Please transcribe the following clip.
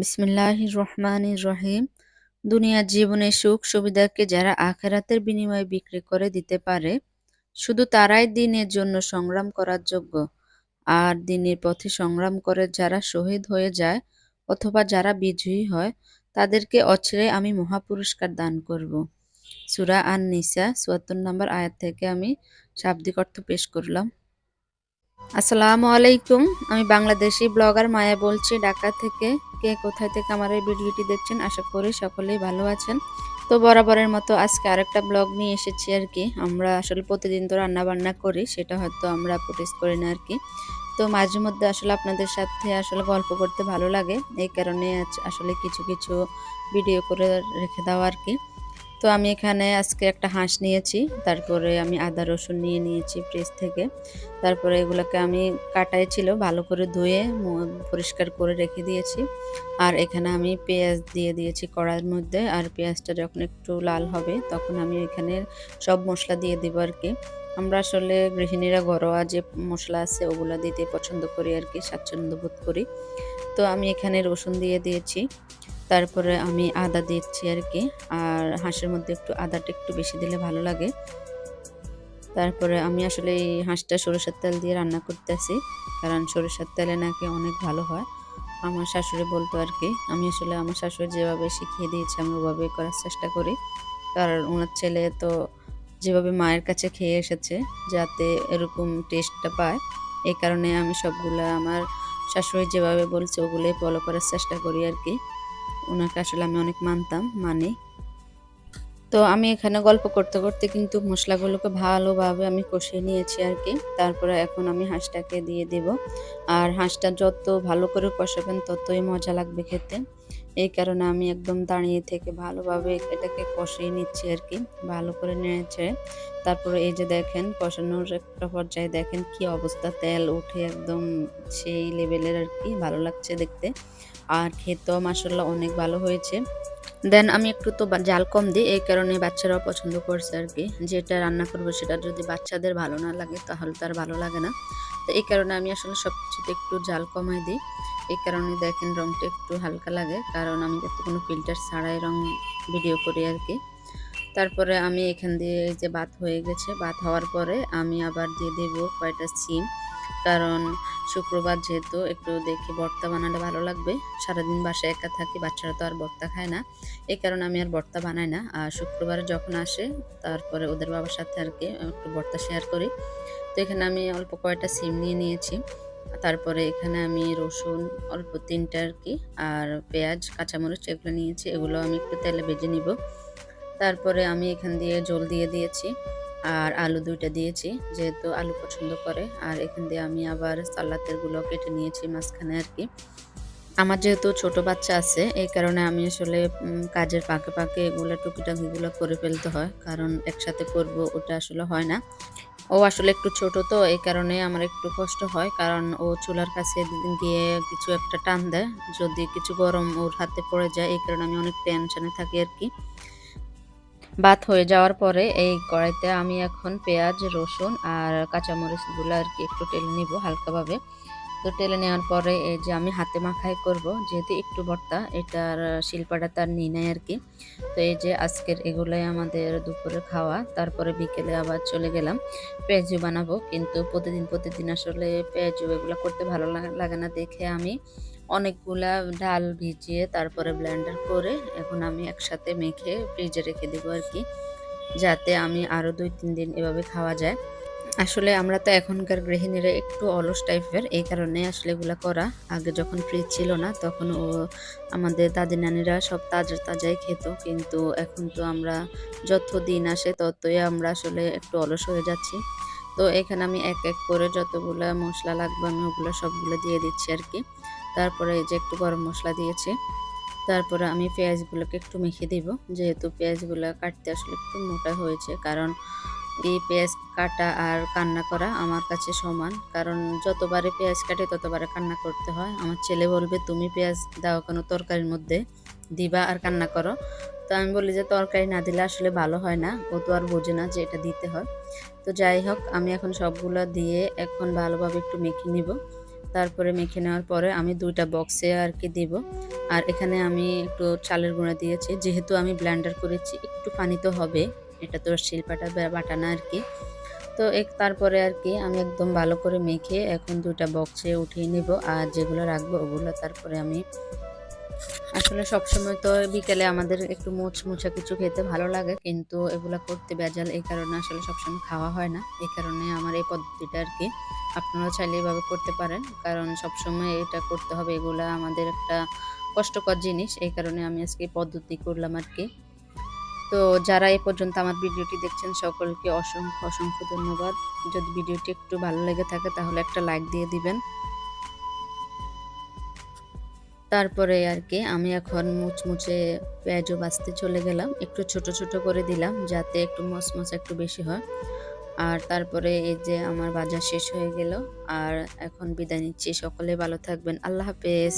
বিসমিল্লাহির রহমানির রহিম। দুনিয়ার জীবনের সুখ সুবিধাকে যারা আখেরাতের বিনিময়ে বিক্রি করে দিতে পারে, শুধু তারাই দিনের জন্য সংগ্রাম করার যোগ্য। আর দিনের পথে সংগ্রাম করে যারা শহীদ হয়ে যায় অথবা যারা বিজয়ী হয়, তাদেরকে অচিরেই আমি মহাপুরস্কার দান করব। সূরা আন-নিসা ৭৪ নম্বর আয়াত থেকে আমি শাব্দিক অর্থ পেশ করলাম। আসসালামু আলাইকুম। আমি বাংলাদেশি ব্লগার মায়া বলছি, ঢাকা থেকে। কে কোথায় থেকে আমার এই ভিডিওটি দেখছেন, আশা করি সকলেই ভালো আছেন। তো বরাবরের মতো আজকে আরেকটা ব্লগ নিয়ে এসেছি আর কি। আমরা আসলে প্রতিদিন তো রান্না বান্না করি, সেটা হয়তো আমরা পোস্ট করি না আর কি। তো মাঝে মধ্যে আসলে আপনাদের সাথে আসলে গল্প করতে ভালো লাগে, এই কারণে আসলে কিছু কিছু ভিডিও করে রেখে দেওয়া আর কি। তো আমি এখানে আজকে একটা হাঁস নিয়েছি, তারপরে আমি আদা রসুন নিয়ে নিয়েছি ফ্রিজ থেকে। তারপরে এগুলোকে আমি কাটাই ছিল, ভালো করে ধুয়ে পরিষ্কার করে রেখে দিয়েছি। আর এখানে আমি পেঁয়াজ দিয়ে দিয়েছি কড়াইয়ের মধ্যে, আর পেঁয়াজটা যখন একটু লাল হবে তখন আমি এখানে সব মশলা দিয়ে দিব আর কি। আমরা আসলে গৃহিণীরা ঘরোয়া যে মশলা আছে ওগুলা দিতে পছন্দ করি আর কি, স্বাচ্ছন্দ্য বোধ করি। তো আমি এখানে রসুন দিয়ে দিয়েছি, তারপরে আমি আদা দিচ্ছি আর কি। আর হাঁসের মধ্যে একটু আদাটা একটু বেশি দিলে ভালো লাগে। তারপরে আমি আসলে এই হাঁসটা সরিষার তেল দিয়ে রান্না করতেছি, কারণ সরিষার তেলে নাকি অনেক ভালো হয়। আমার শাশুড়ি বলতো আর কি। আমি আসলে আমার শাশুড়ি যেভাবে শিখিয়ে দিয়েছে আমি ওভাবে করার চেষ্টা করি, কারণ ওনার ছেলে তো যেভাবে মায়ের কাছে খেয়ে এসেছে, যাতে এরকম টেস্টটা পায়। এই কারণে আমি সবগুলা আমার শাশুড়ি যেভাবে বলছে ওগুলোই ফলো করার চেষ্টা করি আর কি। ওনাকে আসলে আমি অনেক মানতাম, মানি। তো আমি এখানে গল্প করতে করতে কিন্তু মশলাগুলোকে ভালোভাবে আমি কষিয়ে নিয়েছি আর কি। তারপরে এখন আমি হাঁসটাকে দিয়ে দেব। আর হাঁসটা যত ভালো করে কষাবেন ততই মজা লাগবে খেতে। এই কারণে আমি একদম দাঁড়িয়ে থেকে ভালোভাবে এটাকে কষিয়ে নিচ্ছি আর কি, ভালো করে নেড়েচেড়ে। তারপরে এই যে দেখেন কষানোর একটা পর্যায়ে দেখেন কি অবস্থা, তেল উঠে একদম সেই লেভেলের আর কি, ভালো লাগছে দেখতে। আর খেতেও মাশাআল্লাহ অনেক ভালো হয়েছে। দেন আমি একটু তো জাল কম দিই, এই কারণে বাচ্চারাও পছন্দ করছে আর কি। যেটা রান্না করবো সেটা যদি বাচ্চাদের ভালো না লাগে তাহলে তার ভালো লাগে না। তো এই কারণে আমি আসলে সব কিছুতে একটু জাল কমাই দিই। এই কারণে দেখেন রংটা একটু হালকা লাগে, কারণ আমি যাতে কোনো ফিল্টার ছাড়াই রং ভিডিও করি আর কি। তারপরে আমি এখান দিয়ে এই যে ভাত হয়ে গেছে, ভাত হওয়ার পরে আমি আবার দিয়ে দেবো কয়টা সিম, কারণ শুক্রবার যেহেতু একটু দেখি ভর্তা বানালে ভালো লাগবে। সারাদিন বাসায় একা থাকি, বাচ্চারা তো আর ভর্তা খায় না, এই কারণে আমি আর ভর্তা বানাই না। আর শুক্রবার যখন আসে তারপরে ওদের বাবার সাথে আর কি একটু ভর্তা শেয়ার করি। তো এখানে আমি অল্প কয়টা সিম নিয়ে নিয়েছি। তারপরে এখানে আমি রসুন অল্প ৩টা আর কি, আর পেঁয়াজ কাঁচামরিচ এগুলো নিয়েছি, এগুলো আমি একটু তেলে ভেজে নিব। তারপরে আমি এখান দিয়ে ঝোল দিয়ে দিয়েছি, আর আলু ২টা দিয়েছি, যেহেতু আলু পছন্দ করে। আর এখান দিয়ে আমি আবার সালাতের গুলো কেটে নিয়েছি মাঝখানে আর কি। আমার যেহেতু ছোট বাচ্চা আছে, এই কারণে আমি আসলে কাজের ফাঁকে ফাঁকে এগুলো টুকিটাকিগুলো করে ফেলতে হয়, কারণ একসাথে করব ওটা আসলে হয় না। ও আসলে একটু ছোট, তো এই কারণে আমার একটু কষ্ট হয়, কারণ ও চুলার কাছে গিয়ে কিছু একটা টান দেয়, যদি কিছু গরম ওর হাতে পড়ে যায়, এই কারণে আমি অনেক টেনশনে থাকি আর কি। ভাত হয়ে যাওয়ার পরে এই কড়াইতে আমি এখন পেঁয়াজ রসুন আর কাঁচামরিচগুলো আর কি একটু টেলে নিব হালকাভাবে। তো টেলে নেওয়ার পরে এই যে আমি হাতে মাখাই করব, যেহেতু একটু ভর্তা, এটার শিল্পাটা তার নিই নাই আর কি। তো এই যে আজকের এগুলোই আমাদের দুপুরে খাওয়া। তারপরে বিকেলে আবার চলে গেলাম পেঁয়াজু বানাবো, কিন্তু প্রতিদিন প্রতিদিন আসলে পেঁয়াজু এগুলো করতে ভালো লাগে না দেখে আমি অনেকগুলা ডাল ভিজিয়ে তারপরে ব্লেন্ডার করে এখন আমি একসাথে মেখে ফ্রিজে রেখে দেবো আর কি, যাতে আমি আরও ২-৩ দিন এভাবে খাওয়া যায়। আসলে আমরা তো এখনকার গৃহিণীরা একটু অলস টাইপের, এই কারণে আসলে এগুলা করা। আগে যখন ফ্রিজ ছিল না তখন আমাদের দাদি নানিরা সব তাজা তাজাই খেত, কিন্তু এখন তো আমরা যত দিন আসে ততই আমরা আসলে একটু অলস হয়ে যাচ্ছি। তো এখানে আমি এক এক করে যতগুলা মশলা লাগবে আমি ওগুলো সবগুলো দিয়ে দিচ্ছি আর কি। তারপরে এই যে একটু গরম মশলা দিয়েছি। তারপরে আমি পেঁয়াজগুলোকে একটু মেখে দিব, যেহেতু পেঁয়াজগুলো কাটতে আসলে একটু মোটা হয়েছে, কারণ এই পেঁয়াজ কাটা আর কান্না করা আমার কাছে সমান, কারণ যতবারে পেঁয়াজ কাটে ততবারে কান্না করতে হয়। আমার ছেলে বলবে তুমি পেঁয়াজ দাও কেন তরকারির মধ্যে, দিবা আর কান্না করো। তো আমি বলি যে তরকারি না দিলে আসলে ভালো হয় না, ও তো আর বোঝে না যে এটা দিতে হয়। তো যাই হোক, আমি এখন সবগুলো দিয়ে এখন ভালোভাবে একটু মেখে নিব। তারপরে মেখে নেওয়ার পরে আমি ২ টা বক্সে আর কি দিব। আর এখানে আমি একটু চালের গুঁড়া দিয়েছি। যেহেতু আমি ব্লেন্ডার করেছি একটু পানি তো হবে। এটা তো শিলপাটা বাটা না আরকি। তো তারপরে আরকি আমি একদম ভালো করে মেখে এখন ২ টা বক্সে উঠিয়ে নিব। আর যেগুলো রাখবো ওগুলো তারপরে আমি আসলে সবসময় তো বিকেলে আমাদের একটু মুচমুচে কিছু খেতে ভালো লাগে। কিন্তু এগুলা করতে ভেজাল এই কারণে আসলে সবসময় খাওয়া হয় না। এই কারণে আমার এই পদ্ধতিটা আরকি। আপনারাও চাইলে এভাবে করতে পারেন। কারণ সবসময় এটা করতে হবে এগুলা আমাদের একটা কষ্টকর জিনিস। এই কারণে আমি আজকে এই পদ্ধতি করলাম আরকি। তো যারা এই পর্যন্ত আমার ভিডিওটি দেখছেন সকলকে অসংখ্য ধন্যবাদ। যদি ভিডিওটি একটু ভালো লেগে থাকে তাহলে একটা লাইক দিয়ে দিবেন। তারপরে আরকি আমি এখন মুচমুচে পেঁয়াজও ভাজতে চলে গেলাম। একটু ছোট করে দিলাম যাতে একটু মচমচে একটু বেশি হয়। আর তারপরে এই যে আমার ভাজা শেষ হয়ে গেল। আর এখন বিদায় নিচ্ছি। সকলে ভালো থাকবেন। আল্লাহ হাফেজ।